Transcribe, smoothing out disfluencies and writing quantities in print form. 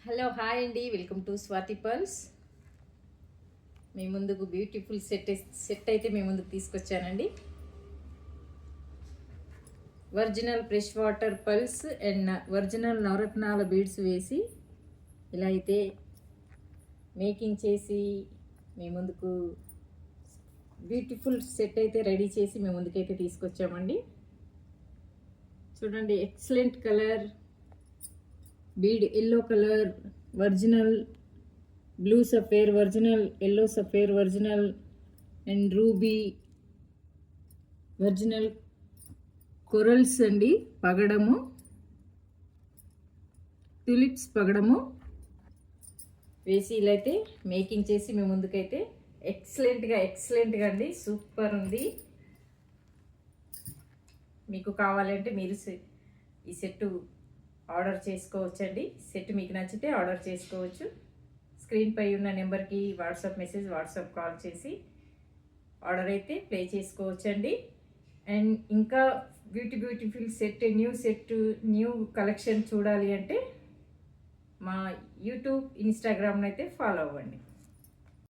Hello hi అండి, welcome to Swathi pearls. మీ ముందుకు బ్యూటిఫుల్ సెట్ అయితే మీ ముందుకు తీసుకొచ్చానండి. Original fresh water pearls and original నవరత్నాల బీడ్స్ వేసి ఇలా అయితే మేకింగ్ చేసి మీ ముందుకు బ్యూటిఫుల్ సెట్ అయితే రెడీ చేసి మీ ముందుకైతే తీసుకొచ్చామండి. చూడండి, excellent colour bead, yellow colour, original blue సఫేర్, original yellow సఫేర్, original and ruby, original corals అండి, పగడము, టులిప్స్ పగడము వేసి ఇలా అయితే మేకింగ్ చేసి మీ ముందుకైతే ఎక్సలెంట్గా అండి, సూపర్ ఉంది. మీకు కావాలంటే మీరు ఈ సెట్టు ఆర్డర్ చేసుకోవచ్చండి. సెట్ మీకు నచ్చితే ఆర్డర్ చేసుకోవచ్చు. స్క్రీన్పై ఉన్న నెంబర్కి వాట్సాప్ కాల్ చేసి ఆర్డర్ అయితే ప్లే చేసుకోవచ్చండి. అండ్ ఇంకా బ్యూటిఫుల్ న్యూ కలెక్షన్ చూడాలి అంటే మా యూట్యూబ్, ఇన్స్టాగ్రామ్ని అయితే ఫాలో అవ్వండి.